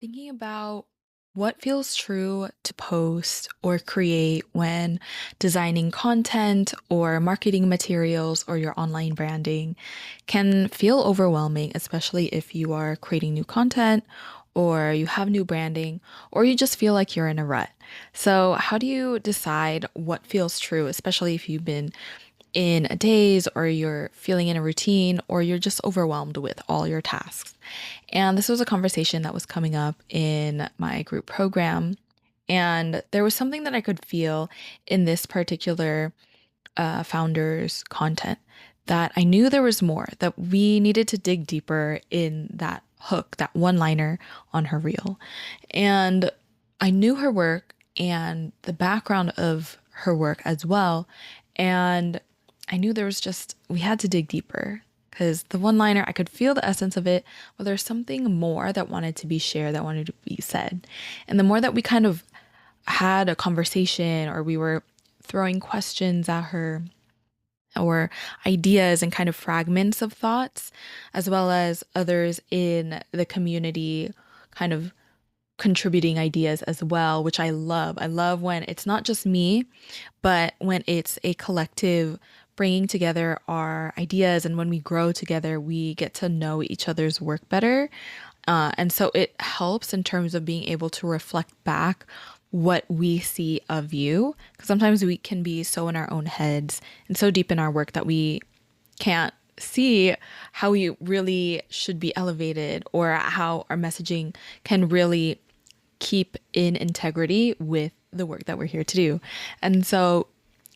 Thinking about what feels true to post or create when designing content or marketing materials or your online branding can feel overwhelming, especially if you are creating new content or you have new branding or you just feel like you're in a rut. So, how do you decide what feels true, especially if you've been in a daze or you're feeling in a routine or you're just overwhelmed with all your tasks? And this was a conversation that was coming up in my group program. And there was something that I could feel in this particular founder's content that I knew there was more, that we needed to dig deeper in that hook, that one liner on her reel. And I knew her work and the background of her work as well. And I knew there was just, we had to dig deeper because the one liner, I could feel the essence of it, but there's something more that wanted to be shared, that wanted to be said. And the more that we kind of had a conversation or we were throwing questions at her or ideas and kind of fragments of thoughts, as well as others in the community kind of contributing ideas as well, which I love. I love when it's not just me, but when it's a collective bringing together our ideas, and when we grow together, we get to know each other's work better. And so it helps in terms of being able to reflect back what we see of you. Because sometimes we can be so in our own heads and so deep in our work that we can't see how we really should be elevated or how our messaging can really keep in integrity with the work that we're here to do. And so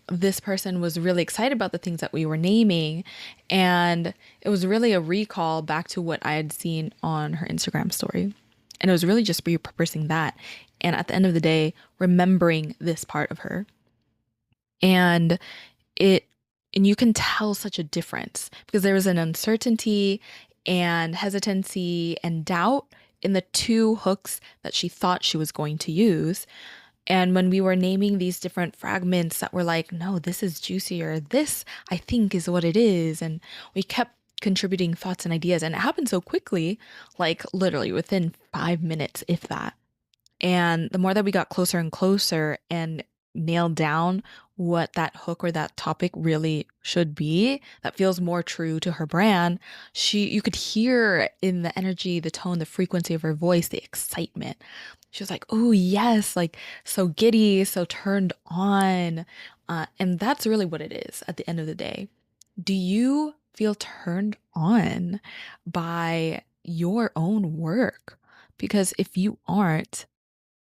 this person was really excited about the things that we were naming. And it was really a recall back to what I had seen on her Instagram story. And it was really just repurposing that. And at the end of the day, remembering this part of her. And it, and you can tell such a difference because there was an uncertainty and hesitancy and doubt in the two hooks that she thought she was going to use. And when we were naming these different fragments that were like, no, this is juicier, this I think is what it is. And we kept contributing thoughts and ideas. And it happened so quickly, like literally within 5 minutes, if that. And the more that we got closer and closer and nailed down what that hook or that topic really should be, that feels more true to her brand, you could hear in the energy, the tone, the frequency of her voice, the excitement. She was like, "Oh, yes," like so giddy, so turned on. And that's really what it is at the end of the day. Do you feel turned on by your own work? Because if you aren't,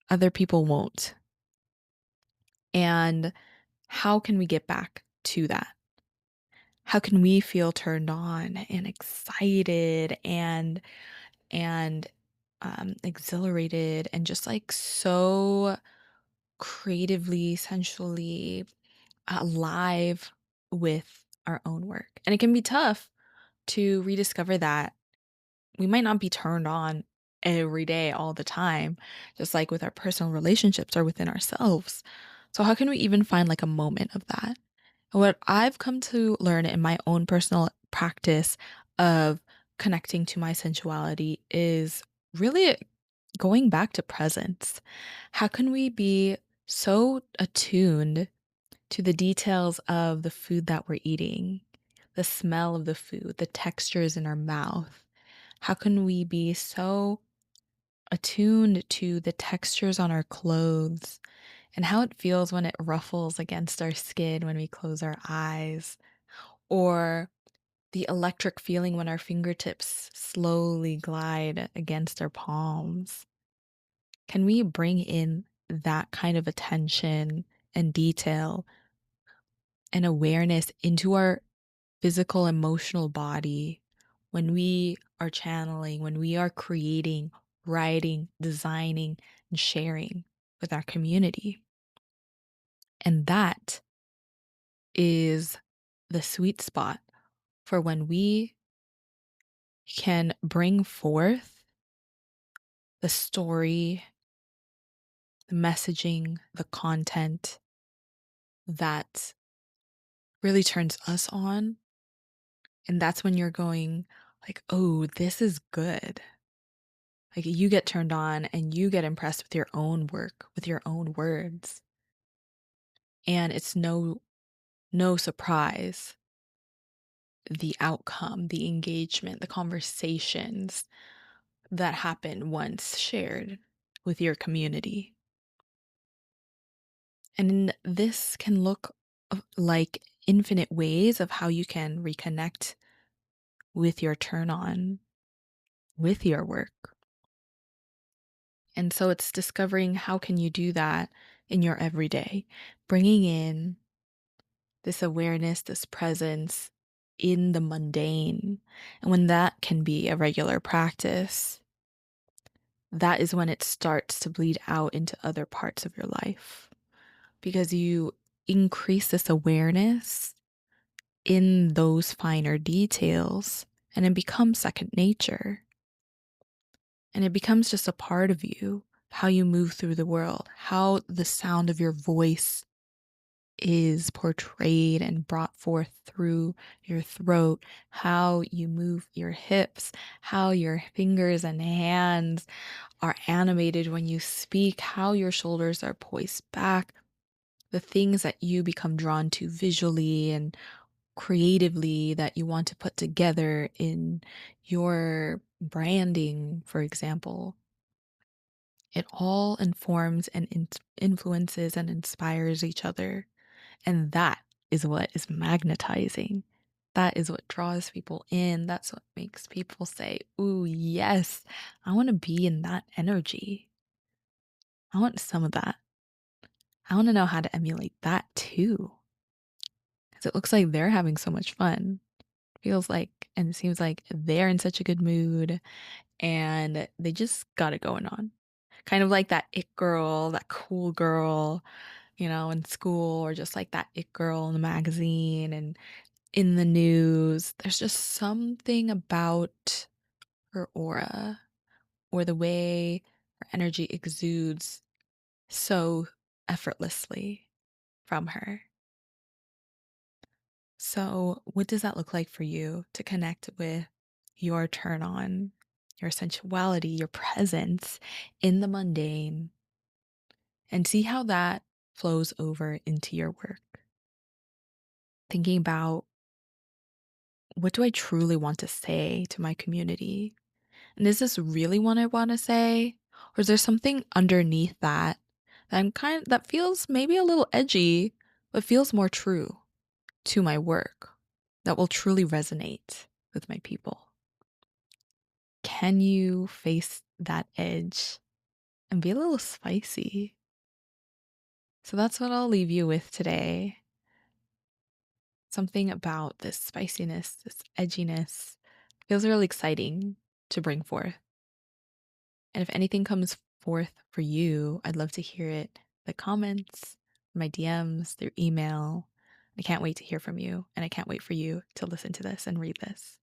other people won't. And how can we get back to that? How can we feel turned on and excited and exhilarated and just like so creatively, sensually alive with our own work? And it can be tough to rediscover that. We might not be turned on every day, all the time, just like with our personal relationships or within ourselves. So, how can we even find like a moment of that? And what I've come to learn in my own personal practice of connecting to my sensuality is really going back to presence. How can we be so attuned to the details of the food that we're eating, the smell of the food, the textures in our mouth? How can we be so attuned to the textures on our clothes and how it feels when it ruffles against our skin when we close our eyes, or the electric feeling when our fingertips slowly glide against our palms? Can we bring in that kind of attention and detail and awareness into our physical, emotional body when we are channeling, when we are creating, writing, designing, and sharing with our community? And that is the sweet spot for when we can bring forth the story, the messaging, the content that really turns us on. And that's when you're going like, "Oh, this is good. Like you get turned on and you get impressed with your own work, with your own words. And it's no surprise the outcome, the engagement, the conversations that happen once shared with your community. And this can look like infinite ways of how you can reconnect with your turn on, with your work. And so it's discovering how can you do that in your everyday, bringing in this awareness, this presence in the mundane. And when that can be a regular practice, that is when it starts to bleed out into other parts of your life because you increase this awareness in those finer details and it becomes second nature. And it becomes just a part of you, how you move through the world, how the sound of your voice is portrayed and brought forth through your throat, how you move your hips, how your fingers and hands are animated when you speak, how your shoulders are poised back, the things that you become drawn to visually and creatively that you want to put together in your branding, for example. It all informs and influences and inspires each other. And that is what is magnetizing. That is what draws people in. That's what makes people say, "Ooh, yes, I want to be in that energy. I want some of that. I want to know how to emulate that too." Because it looks like they're having so much fun. Feels like, and it seems like they're in such a good mood and they just got it going on. Kind of like that it girl, that cool girl, in school, or just like that it girl in the magazine and in the news. There's just something about her aura or the way her energy exudes so effortlessly from her. So, what does that look like for you to connect with your turn on, your sensuality, your presence in the mundane, and see how that flows over into your work? Thinking about what do I truly want to say to my community? And is this really what I want to say? Or is there something underneath that feels maybe a little edgy, but feels more true to my work that will truly resonate with my people? Can you face that edge and be a little spicy? So that's what I'll leave you with today. Something about this spiciness, this edginess feels really exciting to bring forth. And if anything comes forth for you, I'd love to hear it. The comments, my DMs, through email. I can't wait to hear from you, and I can't wait for you to listen to this and read this.